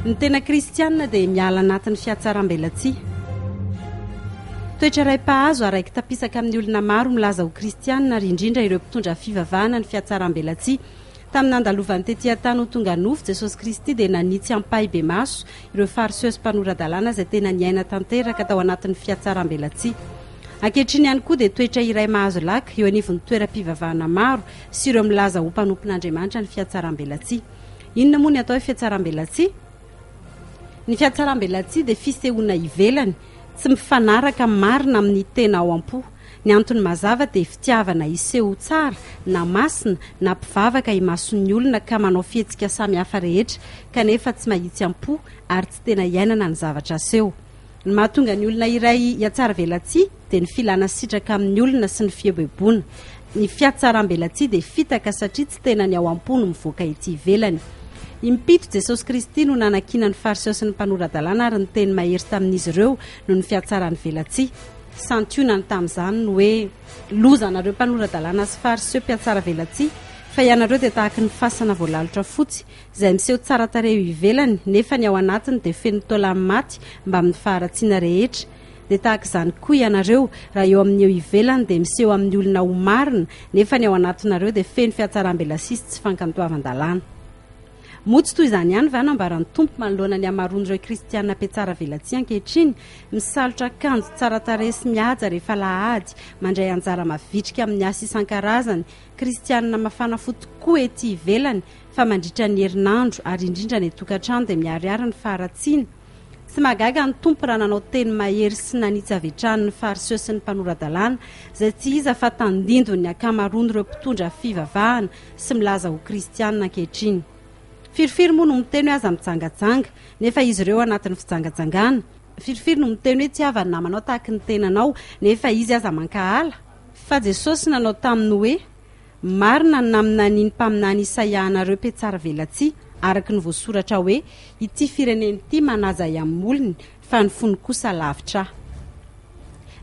Ny tena kristianina dia miala anatin'ny fiatsaram-belatsia. Toetra iray mpahazo araiky tapisaka amin'ny olona maro milaza ho kristianina ary indrindra ireo mpitondra fivavahana ny fiatsaram-belatsia. Tamin'ny andalovan'ny tetỳ tany ho tonga nofo Jesosy Kristy dia nanitsy ampahy be maso ireo fariseho sy mpanoradalàna izay tena niaina tanteraka tao anatin'ny fiatsaram-belatsia. Ankehitriny ihany koa dia toetra iray mahazo laka eo anivon'ny toeram-pivavahana maro sy ireo milaza ho mpanompon'Andriamanitra ny fiatsaram-belatsia. Inona moa ny atao fiatsaram-belatsia? Ny fiatsaram-belatsia dia fisehoana ivelany, tsy mifanaraka marina amin'ny tena ao am-po. Ny antony mazava dia fitiavana iseho tsara na masina na mpivavaka imason'ny olona ka manao fihetsika samy hafa rehetra kanefa tsy mahitsy am-po ary tsy tena iainana ny zavatra aseho. Ny mahatonga ny olona iray hiatsara-belatsia dia ny filana sitraka amin'ny olona sy ny fiebebona. Ny fiatsaram-belatsia dia fitaka satria tsy tena ny ao am-po no mivoaka ety ivelany. Impito Jesosy Kristy no nanakina ny fariseho sy ny mpanoradalàna ary ny teny mahery tamin'izy ireo no ny fiatsaran'ny velatsia. Santionany tamin'izany no hoe lozanareo mpanoradalàna sy fariseho mpiatsara-velatsia fa ianareo dia tahaka ny fasana voalalotra fotsy izay miseho tsara tarehy ivelany nefa ny ao anatiny dia feno taolany maty mba amin'ny faharatsiana rehetra. Dia tahaka izany koa ianareo raha eo amin'ny eo ivelany dia miseho amin'ny olona ho marina nefa ny ao anatinareo dia feno fiatsaram-belatsia sy tsy fankantoavan-dalàna. Motsy toy izany ihany va nambaran'ny tompo manoloana ny amaroan'ireo kristianina mpiatsara-velatsia ankehitriny misalotra akanjo tsara tarehy sy mihaja rehefa lahady, mandray anjara mavitrika amin'ny asa isan-karazany, kristianina mafana fo tokoa ety ivelany fa mandritra ny herinandro ary indrindra ny tokantrano dia miariary ny faharatsiana. Tsy magaga ny tompo raha nanao teny mahery sy nanitsy avetrany ny fariseho sy ny mpanoradalàna izay tsy iza fa tandindony akamaroan'ireo mpitondra fivavahana sy milaza ho kristianina ankehitriny. Firifiry moa no miteny hoe aza mijangajanga nefa izy ireo anatin'ny fijangajangana. Firifiry no miteny hoe tsy avany namanao tahaka ny tenanao nefa izy aza mankahala. Fa Jesosy nanao taminy hoe marina ny naminany ny mpaminany Isaia anareo mpiatsara-velatsia araka ny voasoratra hoe ity fireneny ity manaja amin'ny olony fa ny fony kosa lavitra.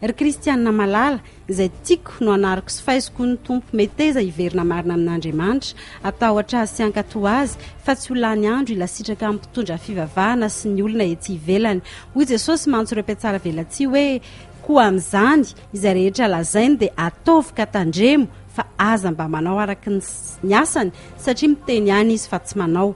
Ry kristianina malala izay tiako no anariko sy faiziko ny tompo meteza hiverina marina amin'Andriamanitra atahotra azy sy ankato azy fa tsy ho lany andro ilasitraka amin'ny mpitondra fivavahana sy ny olona ety ivelany. Hoy Jesosy mantso ireo mpiatsara-velatsia hoe koa amin'izany izay rehetra lazainy dia ataovy ka tandremo fa aza mba manao araka ny asany satria miteny ihany izy fa tsy manao.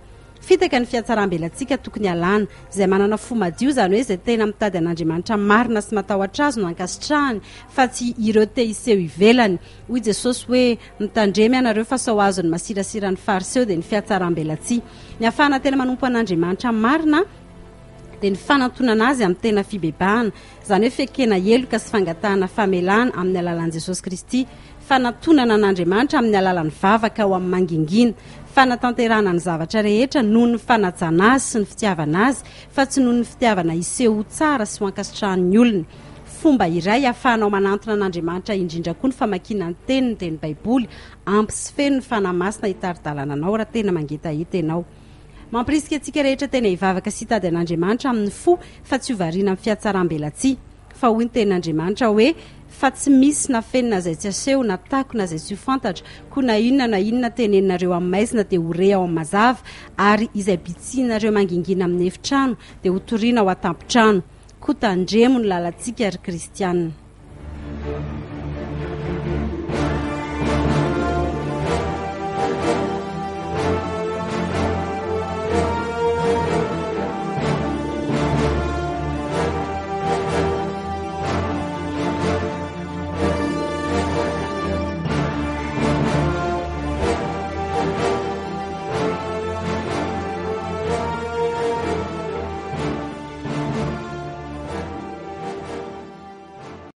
Fitaka ny fiatsaram-belatsia tokony alana izay manana fo madio izany hoe izay tena mitady an'Andriamanitra marina sy matahotra azy no ankasitrahany fa tsy ireo te hiseho ivelany. Hoy Jesosy hoe mitandremy ianareo fa sao azony masirasira ny fariseho dia ny fiatsaram-belatsia. Ny ahafahana tena manompo an'Andriamanitra marina dia ny fanantonana azy amin'ny tena fibebahana, izany hoe fekena heloka sy fangatahana famelana amin'ny alalan'i Jesosy Kristy, fanantonana an'Andriamanitra amin'ny alalan'ny vavaka ao amin'ny mangingina, fanatanterana ny zavatra rehetra noho ny fanajana azy sy ny fitiavana azy fa tsy noho ny fitiavana iseho tsara sy ho ankasitrahan'ny olona. Fomba iray ahafahanao manantona an'Andriamanitra indrindra koa ny famakiana ny teniny dia ny Baiboly ampy sy feno ny fanamasina hitaridalana anao raha tena mangetaheta ianao. Mampirisika antsika rehetra tena hivavaka sy hitady an'Andriamanitra amin'ny fo fa tsy hovariana amin'ny fiatsaram-belatsia. Fa hoy ny tenin'Andriamanitra hoe fa tsy misy na fenina izay tsy aseho na tako na izay tsy ho fantatra koa na inona teneninareo amin'ny maizina dia ho re ao amin'ny mazava ary izay bitsianareo mangingina amin'ny efitrano dia ho toriana ao an-tampitrano. Koa tandremo ny lalantsika ry kristianina.